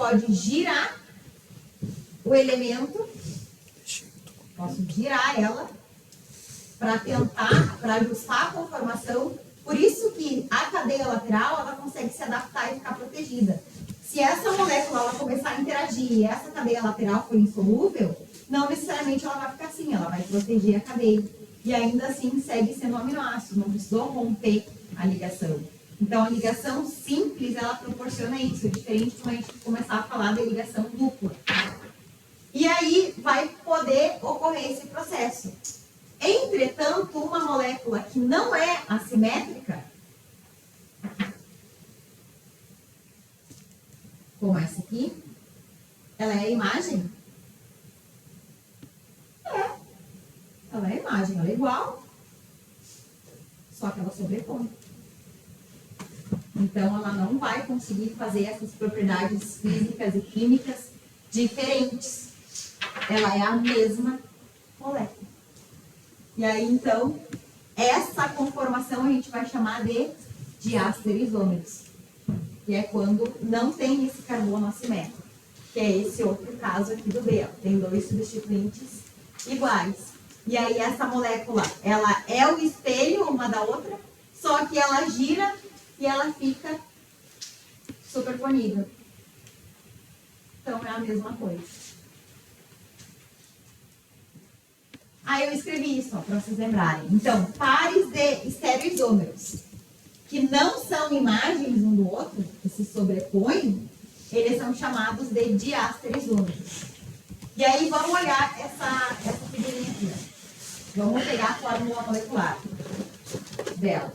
pode girar o elemento, posso girar ela para ajustar a conformação. Por isso que a cadeia lateral, ela consegue se adaptar e ficar protegida. Se essa molécula ela começar a interagir e essa cadeia lateral for insolúvel, não necessariamente ela vai ficar assim, ela vai proteger a cadeia. E ainda assim segue sendo aminoácido, não precisou romper a ligação. Então a ligação simples, ela proporciona isso, diferente quando a gente começar a falar da ligação dupla. E aí vai poder ocorrer esse processo. Entretanto, uma molécula que não é assimétrica, como essa aqui, ela é a imagem? Ela é a imagem, ela é igual, só que ela sobrepõe. Então, ela não vai conseguir fazer essas propriedades físicas e químicas diferentes. Ela é a mesma molécula. E aí, então, essa conformação a gente vai chamar de diastereisômeros, que é quando não tem esse carbono assimétrico, que é esse outro caso aqui do B, ó. Tem dois substituintes iguais. E aí, essa molécula, ela é o espelho uma da outra, só que ela gira e ela fica superponida. Então, é a mesma coisa. Aí eu escrevi isso, para vocês lembrarem. Então, pares de estereoisômeros que não são imagens um do outro, que se sobrepõem, eles são chamados de diastereisômeros. E aí, vamos olhar essa figurinha aqui. Vamos pegar a fórmula molecular dela.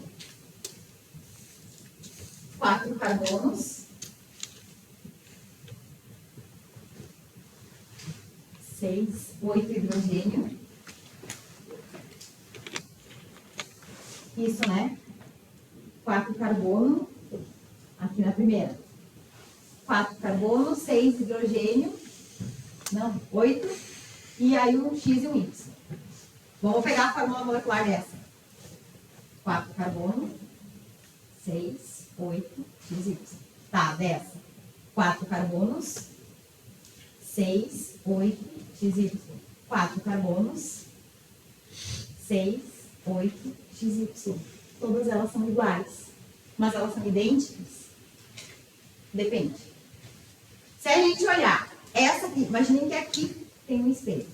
4 carbonos, 8 hidrogênio. Isso, né? 4 carbono, aqui na primeira. 4 carbono, 6 hidrogênio, não, 8, e aí um X e um Y. Vamos pegar a fórmula molecular dessa. 4 carbono, 6, 8, X e Y. Tá, dessa. 4 carbonos, 6, 8, X e Y. 4 carbonos, 6, 8, XY. Todas elas são iguais. Mas elas são idênticas? Depende. Se a gente olhar essa aqui, imaginem que aqui tem um espelho.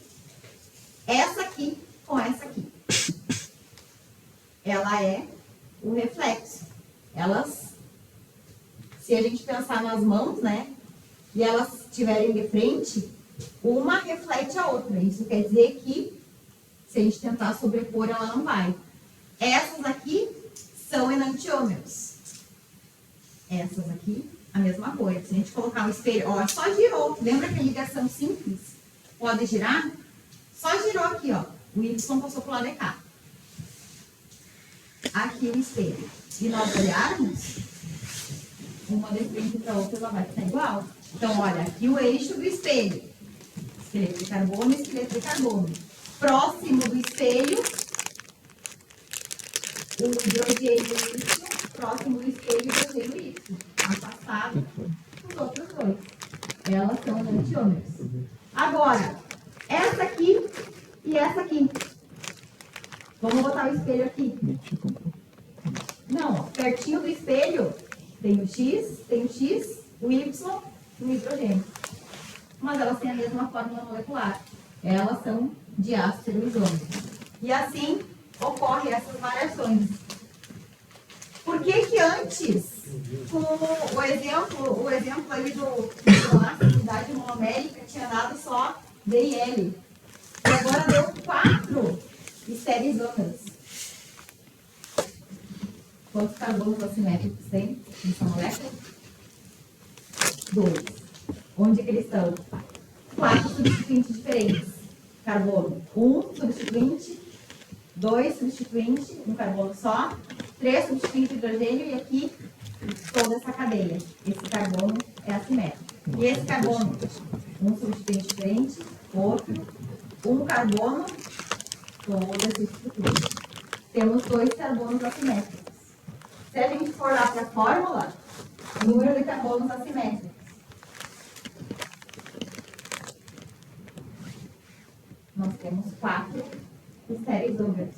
Essa aqui com essa aqui. Ela é o reflexo. Elas, se a gente pensar nas mãos, né? E elas estiverem de frente, uma reflete a outra. Isso quer dizer que, se a gente tentar sobrepor, ela não vai. Essas aqui são enantiômeros. Essas aqui, a mesma coisa. Se a gente colocar um espelho, ó, só girou. Lembra que a ligação simples pode girar? Só girou aqui, ó. O Y passou pro lado de cá. Aqui o espelho. E nós olharmos, uma de frente para a outra, ela vai ficar igual. Então, olha, aqui o eixo do espelho. Esqueleto de carbono e esqueleto de carbono. Próximo do espelho, o hidrogênio Y, próximo do espelho, o hidrogênio Y. Afastado os outros dois. Elas são enantiômeros. Agora, essa aqui e essa aqui. Vamos botar o espelho aqui. Não, ó, pertinho do espelho tem o X, o Y e o hidrogênio. Mas elas têm a mesma fórmula molecular. Elas são diastereoisômeros. E assim ocorrem essas variações. Por que que antes, com o exemplo aí do ácido, unidade monomérica, tinha dado só D e L? E agora deu 4 estereoisômeros. Quantos carbonos assimétricos tem nessa molécula? 2. Onde que eles estão? 4 substituintes diferentes. Carbono, 1 substituinte, 2 substituintes, um carbono só, 3 substituintes de hidrogênio e aqui toda essa cadeia. Esse carbono é assimétrico. E esse carbono, um substituinte diferente, outro, um carbono, toda essa estrutura. Temos 2 carbonos assimétricos. Se a gente for lá para a fórmula, número de carbonos assimétricos. temos 4 estereoisómeros.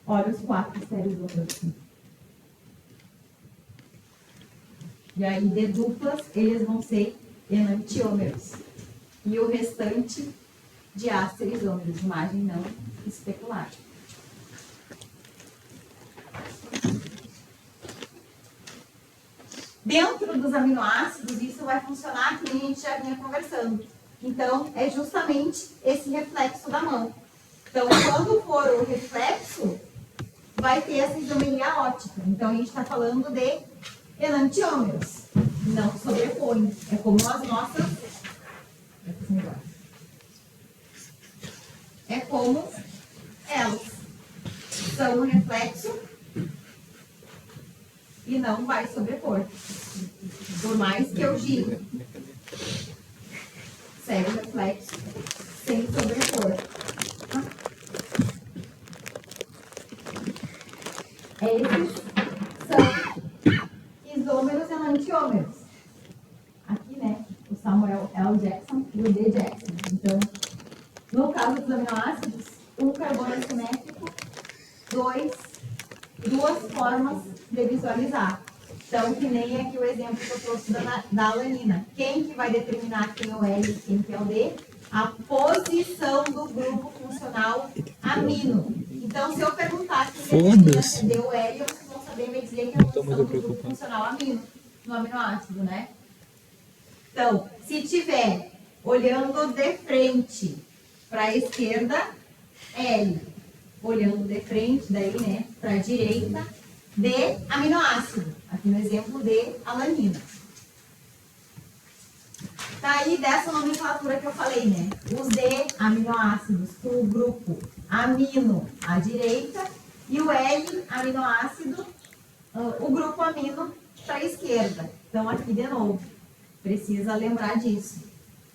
Olha os 4 estereoisómeros. E aí, de duplas, eles vão ser enantiômeros. E o restante de asterisômeros, imagem não especular. Dentro dos aminoácidos, isso vai funcionar que nem a gente já vinha conversando. Então, é justamente esse reflexo da mão. Então, quando for o reflexo, vai ter essa isomeria ótica. Então, a gente está falando de enantiômeros. Não sobrepõe. É como as nossas... É como elas são um reflexo e não vai sobrepor. Por mais que eu gire. Segue o reflexo sem sobrepor. Esses são isômeros enantiômeros. Aqui, né, o Samuel L. Jackson e o D. Jackson. Então, no caso dos aminoácidos, um carbono assimétrico, duas formas de visualizar. Então, que nem aqui o exemplo que eu trouxe da alanina. Quem que vai determinar quem é o L e quem que é o D? A posição do grupo funcional amino. Então, se eu perguntar quem determina se D ou L, vocês vão saber me dizer que é a posição do grupo funcional amino, no aminoácido, né? Então, se tiver olhando de frente para a esquerda, L. Olhando de frente, daí, né, para a direita, D, aminoácido. Aqui no exemplo de alanina. Tá aí dessa nomenclatura que eu falei, né? Os D, aminoácidos, com o grupo amino à direita, e o L, aminoácido, o grupo amino para a esquerda. Então, aqui de novo, precisa lembrar disso.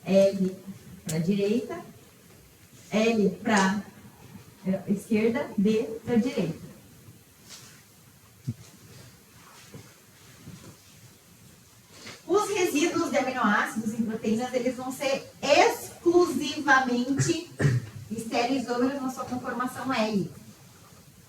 L para a direita, L para a esquerda, D para a direita. Os resíduos de aminoácidos em proteínas, eles vão ser exclusivamente estereoisômeros na sua conformação L.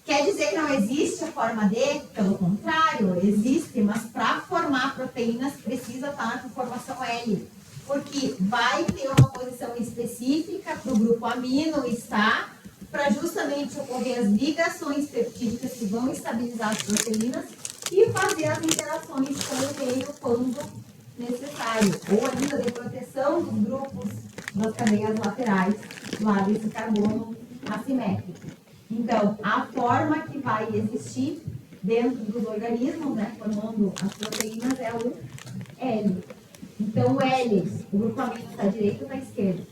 Quer dizer que não existe a forma D? Pelo contrário, existe, mas para formar proteínas precisa estar na conformação L. Porque vai ter uma posição específica para o grupo amino estar, para justamente ocorrer as ligações peptídicas que vão estabilizar as proteínas e fazer as interações com o meio quando necessário, ou ainda de proteção dos grupos das cadeias laterais lá desse carbono assimétrico. Então, a forma que vai existir dentro dos organismos, né, formando as proteínas, é o L. Então, o L, o grupo amino está à direita ou está à esquerda?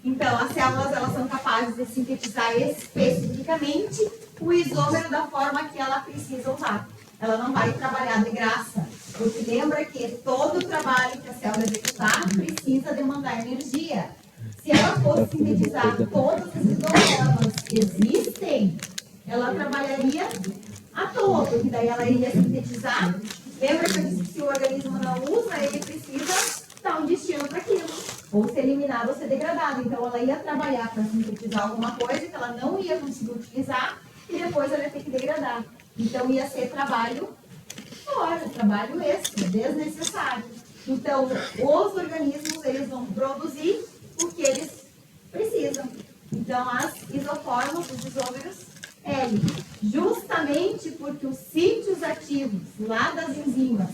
Então, as células elas são capazes de sintetizar especificamente o isômero da forma que ela precisa usar. Ela não vai trabalhar de graça, porque lembra que todo o trabalho que a célula executar precisa demandar energia. Se ela fosse sintetizar todos os isomorfos que existem, ela trabalharia à toa, porque daí ela iria sintetizar. Lembra que eu disse que se o organismo não usa, ele precisa dar um destino para aquilo, ou ser eliminado ou ser degradado. Então, ela ia trabalhar para sintetizar alguma coisa que ela não ia conseguir utilizar e depois ela ia ter que degradar. Então, ia ser trabalho fora, trabalho extra, desnecessário. Então, os organismos, eles vão produzir o que eles precisam. Então, as isoformas, os isômeros, L. Justamente porque os sítios ativos lá das enzimas,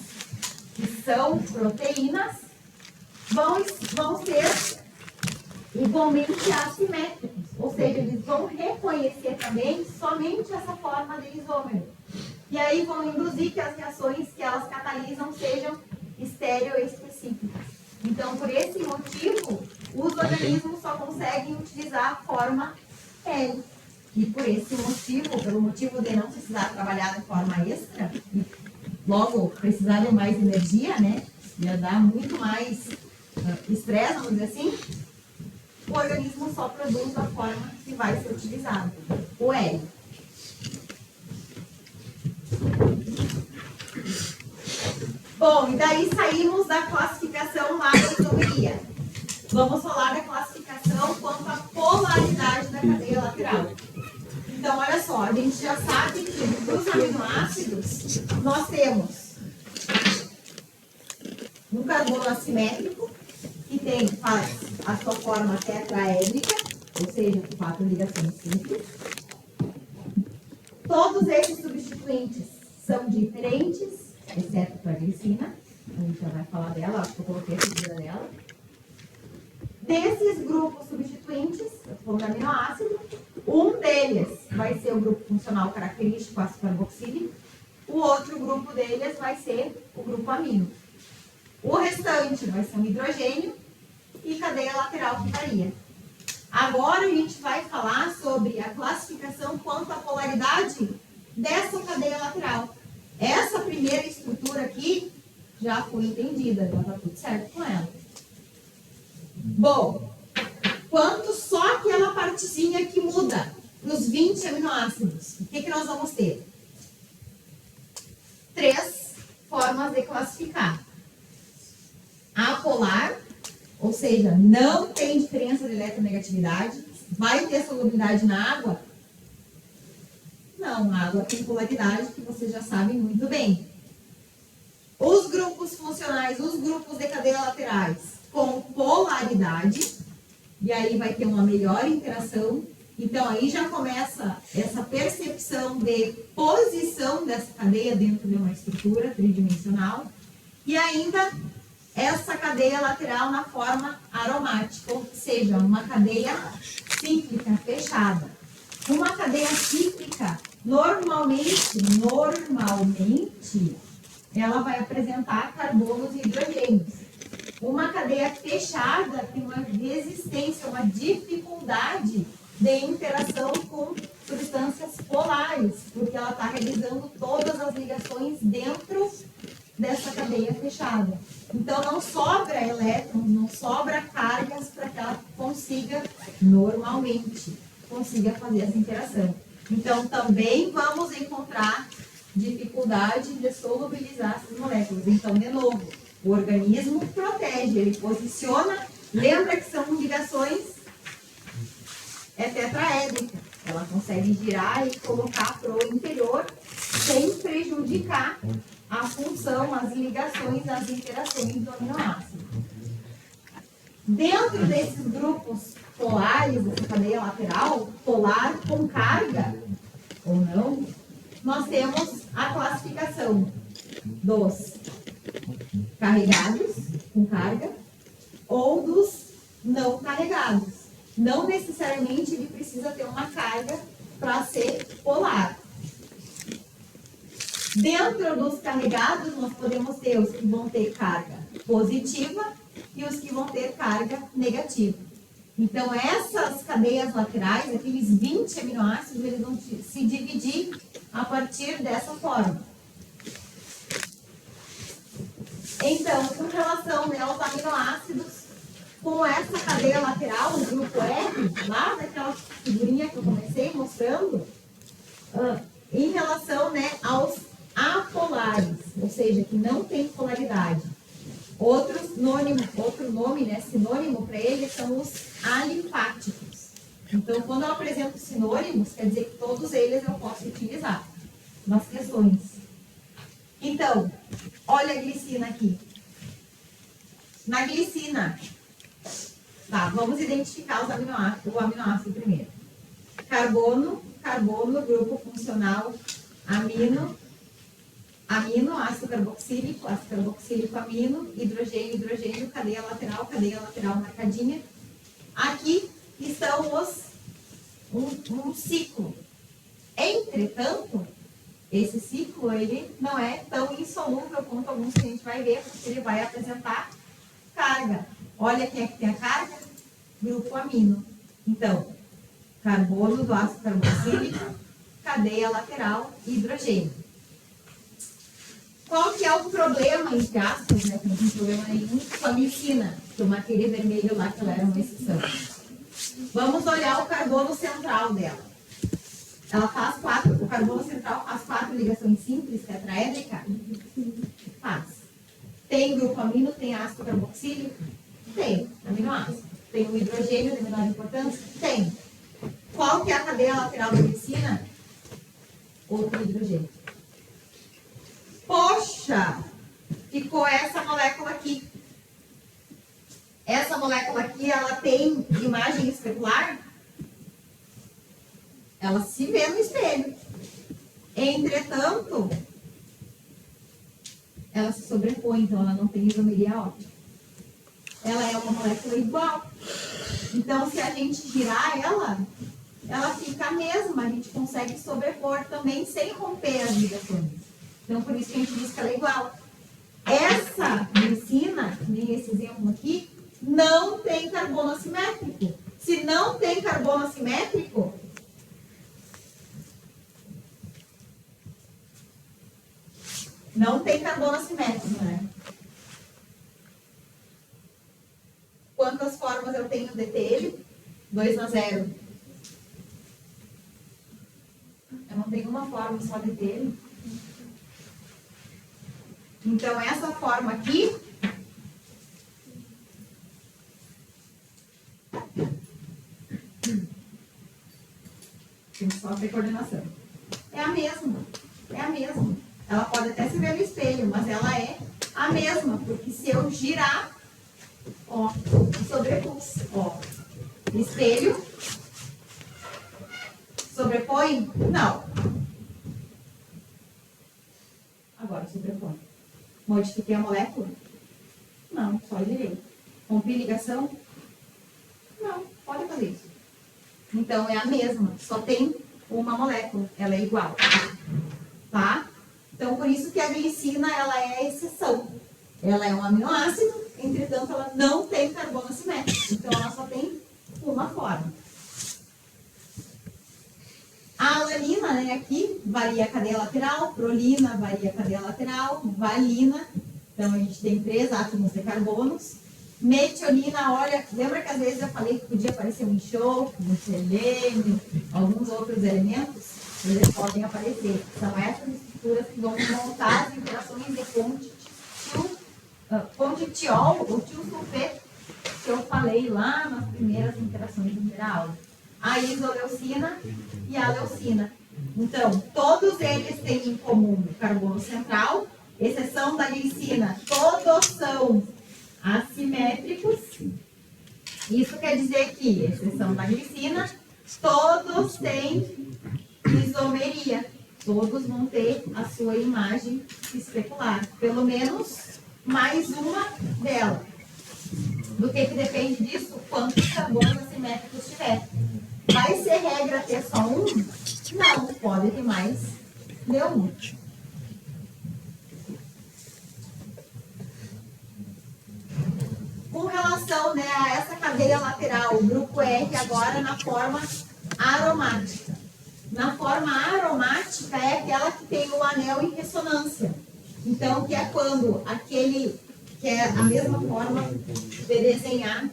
que são proteínas, vão ser igualmente assimétricos, ou seja, eles vão reconhecer também somente essa forma de isômero. E aí vão induzir que as reações que elas catalisam sejam estereoespecíficas. Então, por esse motivo, os organismos só conseguem utilizar a forma L. E por esse motivo, pelo motivo de não precisar trabalhar de forma extra, e logo precisar de mais energia, né? Ia dar muito mais estresse, vamos dizer assim, o organismo só produz a forma que vai ser utilizada, o L. Bom, e daí saímos da classificação lá da isomeria. Vamos falar da classificação quanto à polaridade da cadeia lateral. Então, olha só, a gente já sabe que dos aminoácidos nós temos um carbono assimétrico, que faz a sua forma tetraédrica, ou seja, 4 ligações simples. Todos esses substituintes são diferentes, exceto para a glicina. A gente já vai falar dela, acho que eu coloquei a figura dela. Desses grupos substituintes, eu estou falando de aminoácido, um deles vai ser o grupo funcional característico ácido carboxílico, o outro grupo deles vai ser o grupo amino. O restante vai ser um hidrogênio e cadeia lateral que varia. Agora a gente vai falar sobre a classificação quanto à polaridade dessa cadeia lateral. Essa primeira estrutura aqui já foi entendida, já está tudo certo com ela. Bom, quanto só aquela partezinha que muda nos 20 aminoácidos, o que nós vamos ter? 3 formas de classificar. Apolar, ou seja, não tem diferença de eletronegatividade. Vai ter solubilidade na água? Não, a água tem polaridade, que vocês já sabem muito bem. Os grupos funcionais, os grupos de cadeia laterais, com polaridade, e aí vai ter uma melhor interação. Então, aí já começa essa percepção de posição dessa cadeia dentro de uma estrutura tridimensional. E ainda essa cadeia lateral na forma aromática, ou seja, uma cadeia cíclica fechada. Uma cadeia cíclica, normalmente, ela vai apresentar carbonos e hidrogênios. Uma cadeia fechada tem uma resistência, uma dificuldade de interação com substâncias polares, porque ela está realizando todas as ligações dentro dessa cadeia fechada. Então, não sobra elétrons, não sobra cargas para que ela consiga, normalmente, fazer essa interação. Então, também vamos encontrar dificuldade de solubilizar essas moléculas. Então, de novo, o organismo protege, ele posiciona, lembra que são ligações tetraédricas. Ela consegue girar e colocar para o interior sem prejudicar a função, as ligações, as interações do aminoácido. Dentro desses grupos polares, dessa cadeia lateral, polar com carga ou não, nós temos a classificação dos carregados com carga ou dos não carregados. Não necessariamente ele precisa ter uma carga para ser polar. Dentro dos carregados, nós podemos ter os que vão ter carga positiva e os que vão ter carga negativa. Então, essas cadeias laterais, aqueles 20 aminoácidos, eles vão se dividir a partir dessa forma. Então, com relação aos aminoácidos, com essa cadeia lateral, o grupo R, lá daquela figurinha que eu comecei mostrando, em relação aos apolares, ou seja, que não tem polaridade. Outro nome, sinônimo para eles são os alifáticos. Então, quando eu apresento sinônimos, quer dizer que todos eles eu posso utilizar nas questões. Então, olha a glicina aqui. Na glicina, tá, vamos identificar o aminoácido primeiro. Carbono, grupo funcional, amino, ácido carboxílico, amino, hidrogênio, cadeia lateral marcadinha. Aqui estão um ciclo. Entretanto, esse ciclo ele não é tão insolúvel quanto alguns que a gente vai ver, porque ele vai apresentar carga. Olha quem é que tem a carga? Grupo amino. Então, carbono do ácido carboxílico, cadeia lateral, hidrogênio. Qual que é o problema, entre aspas, que não tem problema nenhum, com a glicina, que eu marquei de vermelho lá, que ela era uma exceção. Vamos olhar o carbono central dela. O carbono central faz 4 ligações simples tetraédricas? Faz. Tem grupamino, tem ácido carboxílico? Tem, aminoácido. Tem o hidrogênio de menor importância? Tem. Qual que é a cadeia lateral da glicina? Outro hidrogênio. Poxa! Ficou essa molécula aqui. Essa molécula aqui, ela tem imagem especular? Ela se vê no espelho. Entretanto, ela se sobrepõe, então ela não tem isomeria óptica. Ela é uma molécula igual. Então, se a gente girar ela fica a mesma. A gente consegue sobrepor também sem romper as ligações. Então, por isso que a gente diz que ela é igual. Essa glicina, que nem esse exemplo aqui, não tem carbono assimétrico. Se não tem carbono assimétrico, não tem carbono assimétrico, né? Quantas formas eu tenho de ter ele? 2/0. Eu não tenho uma forma só de ter ele. Então, essa forma aqui tem que só ter coordenação. É a mesma. É a mesma. Ela pode até se ver no espelho, mas ela é a mesma. Porque se eu girar, ó, sobrepus, ó, espelho, sobrepõe? Não. Agora sobrepõe. Modifiquei a molécula? Não, só direito. Rompi ligação? Não, pode fazer isso. Então é a mesma, só tem uma molécula, ela é igual. Tá? Então por isso que a glicina, ela é a exceção. Ela é um aminoácido, entretanto ela não tem carbono assimétrico. Então ela só tem uma forma. A alanina, né, aqui, varia a cadeia lateral, prolina, varia a cadeia lateral, valina, então a gente tem 3 átomos de carbonos. Metionina, olha, lembra que às vezes eu falei que podia aparecer um enxofre, um selênio, alguns outros elementos? Eles podem aparecer. São essas estruturas que vão montar as interações de conditiol ou tiosulfeto, que eu falei lá nas primeiras interações de primeira aula. A isoleucina e a leucina. Então, todos eles têm em comum o carbono central, exceção da glicina, todos são assimétricos. Isso quer dizer que, exceção da glicina, todos têm isomeria. Todos vão ter a sua imagem especular. Pelo menos mais uma delas. Do que depende disso? Quantos carbonos assimétricos tiver. Vai ser regra ter só um? Não, pode ter mais de um. Com relação, né, a essa cadeia lateral, o grupo R agora na forma aromática. Na forma aromática é aquela que tem o anel em ressonância. Então, que é quando aquele, que é a mesma forma de desenhar.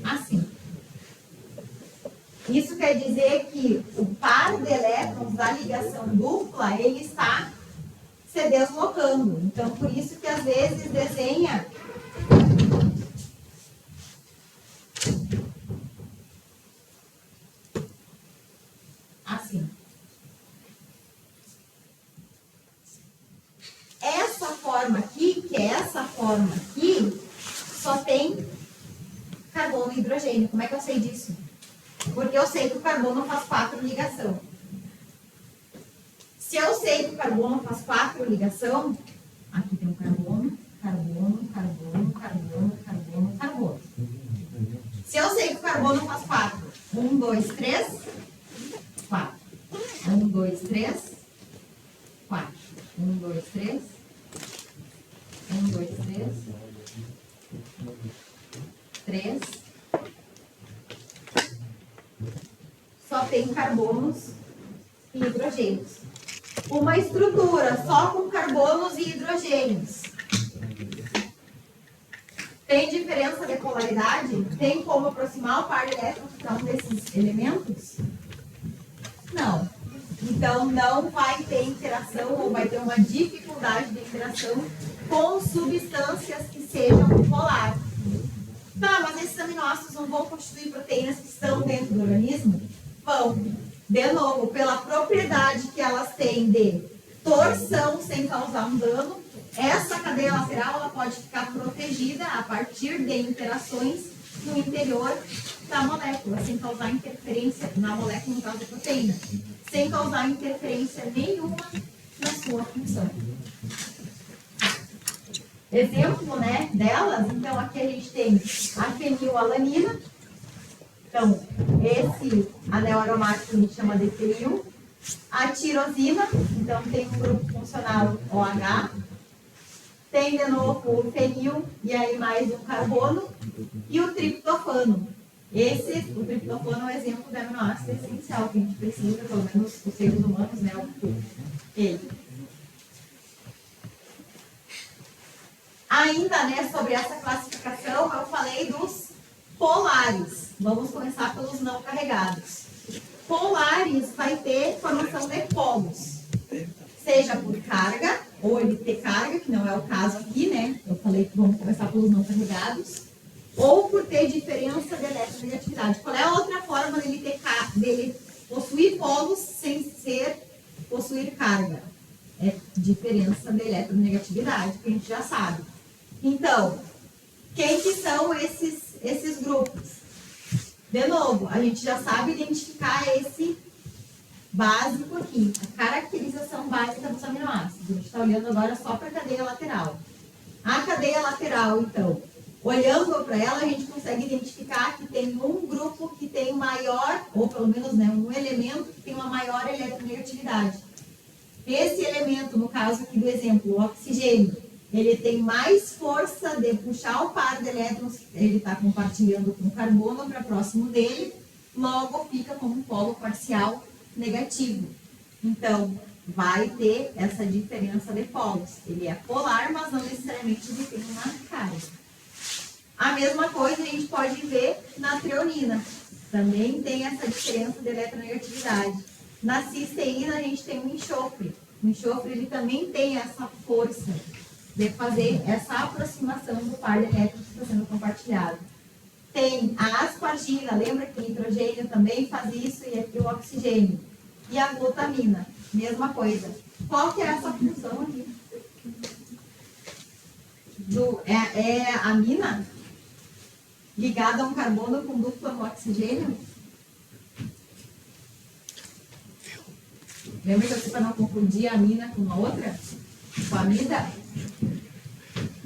Assim. Isso quer dizer que o par de elétrons da ligação dupla, ele está se deslocando. Então, por isso que às vezes desenha assim. Essa forma aqui, que é essa forma aqui, só tem carbono e hidrogênio. Como é que eu sei disso? Porque eu sei que o carbono faz 4 ligações. Se eu sei que o carbono faz 4 ligações, aqui tem o carbono, carbono, carbono, carbono, carbono, carbono. Se eu sei que o carbono faz 4, 1, 2, 3, 4. 1, 2, 3, 4. 1, 2, 3. 1, 2, 3. 3. Só tem carbonos e hidrogênios. Uma estrutura só com carbonos e hidrogênios. Tem diferença de polaridade? Tem como aproximar o par de elétrons para um desses elementos? Não. Então, Então, não vai ter interação ou vai ter uma dificuldade de interação com substâncias que sejam polares. Tá, mas esses aminoácidos não vão constituir proteínas que estão dentro do organismo? Vão. De novo, pela propriedade que elas têm de torção sem causar um dano, essa cadeia lateral ela pode ficar protegida a partir de interações no interior da molécula, sem causar interferência na molécula, no caso da proteína, sem causar interferência nenhuma na sua função. Exemplo, né, delas, então aqui a gente tem a fenilalanina. Então, esse anel aromático a gente chama de fenil. A tirosina, então tem um grupo funcional OH. Tem de novo o fenil e aí mais um carbono. E o triptofano. O triptofano é um exemplo de aminoácido essencial que a gente precisa, pelo menos os seres humanos, né? Ele. Ainda, né, sobre essa classificação, eu falei dos polares. Vamos começar pelos não carregados. Polares vai ter formação de polos, seja por carga, ou ele ter carga, que não é o caso aqui, né? Eu falei que vamos começar pelos não carregados, ou por ter diferença de eletronegatividade. Qual é a outra forma dele possuir polos sem possuir carga? É diferença de eletronegatividade, que a gente já sabe. Então, quem que são esses grupos? De novo, a gente já sabe identificar esse básico aqui, a caracterização básica dos aminoácidos. A gente está olhando agora só para a cadeia lateral. A cadeia lateral, então, olhando para ela, a gente consegue identificar que tem um grupo que tem maior, ou pelo menos, né, um elemento que tem uma maior eletronegatividade. Esse elemento, no caso aqui do exemplo, o oxigênio, ele tem mais força de puxar o par de elétrons, ele está compartilhando com o carbono para próximo dele, logo fica como um polo parcial negativo. Então, vai ter essa diferença de polos. Ele é polar, mas não necessariamente ele tem uma carga. A mesma coisa a gente pode ver na treonina. Também tem essa diferença de eletronegatividade. Na cisteína a gente tem um enxofre. O enxofre ele também tem essa força de fazer essa aproximação do par de elétrons que está sendo compartilhado. Tem a aspargina, lembra que o nitrogênio também faz isso e aqui o oxigênio. E a glutamina, mesma coisa. Qual que é essa função aqui? É a amina ligada a um carbono com duplo oxigênio? Lembra que eu disse para não confundir a amina com a outra? Com a amida?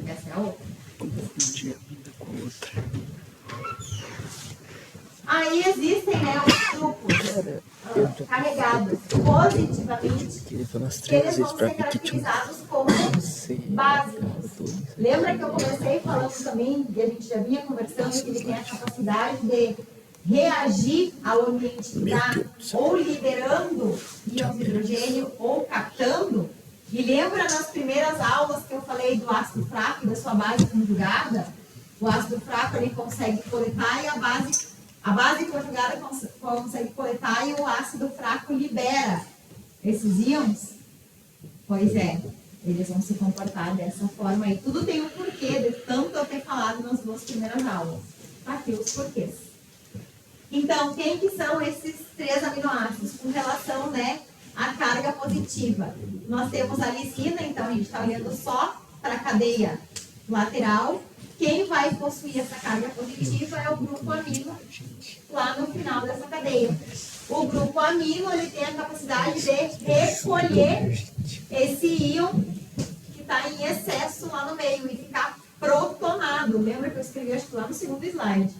Essa é a outra. Confundir a amida com a outra. Aí existem, né, os grupos carregados positivamente, que eles vão ser caracterizados como básicos. Lembra que eu comecei falando também, e a gente já vinha conversando, que ele tem a capacidade de reagir ao ambiente que está ou liberando íons de hidrogênio ou captando. E lembra nas primeiras aulas que eu falei do ácido fraco e da sua base conjugada? O ácido fraco ele consegue coletar e a base conjugada consegue coletar e o ácido fraco libera esses íons? Pois é, eles vão se comportar dessa forma aí. Tudo tem um porquê, de tanto eu ter falado nas duas primeiras aulas. Tá aqui os porquês. Então, quem que são esses 3 aminoácidos com relação, né, à carga positiva? Nós temos a lisina, então a gente está olhando só para a cadeia lateral. Quem vai possuir essa carga positiva é o grupo amino, lá no final dessa cadeia. O grupo amino ele tem a capacidade de recolher esse íon que está em excesso lá no meio e ficar protonado. Lembra que eu escrevi acho que lá no segundo slide?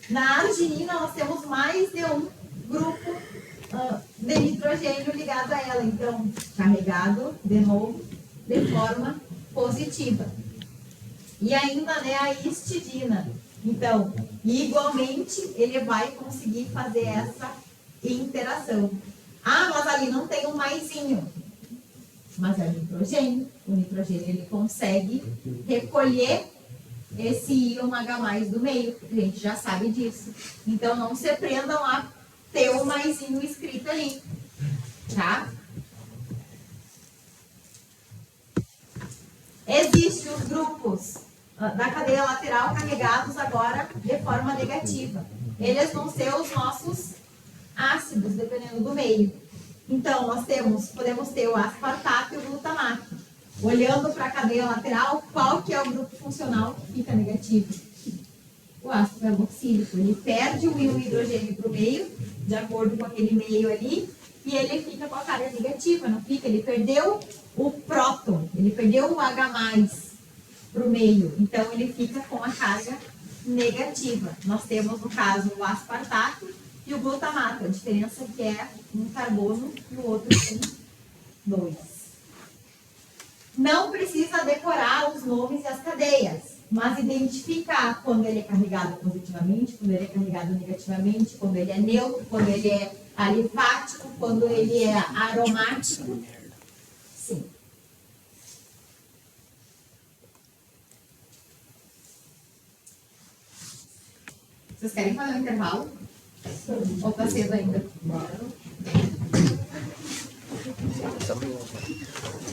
Na arginina nós temos mais de um grupo de nitrogênio ligado a ela, então carregado de novo de forma positiva. E ainda, né, a histidina. Então, igualmente, ele vai conseguir fazer essa interação. Ah, mas ali não tem um maisinho. Mas é nitrogênio. O nitrogênio, ele consegue recolher esse íon H+ do meio. A gente já sabe disso. Então, não se prendam a ter um maisinho escrito ali. Tá? Existem os grupos da cadeia lateral carregados agora de forma negativa. Eles vão ser os nossos ácidos, dependendo do meio. Então, nós podemos ter o aspartato e o glutamato. Olhando para a cadeia lateral, qual que é o grupo funcional que fica negativo? O ácido carboxílico. Ele perde o íon hidrogênio para o meio, de acordo com aquele meio ali, e ele fica com a carga negativa, não fica? Ele perdeu o próton, ele perdeu o H+, para o meio, então ele fica com a carga negativa. Nós temos, no caso, o aspartato e o glutamato. A diferença é que é um carbono e o outro tem 2. Não precisa decorar os nomes e as cadeias, mas identificar quando ele é carregado positivamente, quando ele é carregado negativamente, quando ele é neutro, quando ele é alifático, quando ele é aromático. Sim. Vocês querem fazer um intervalo? Ou tá cedo ainda? Tá bom.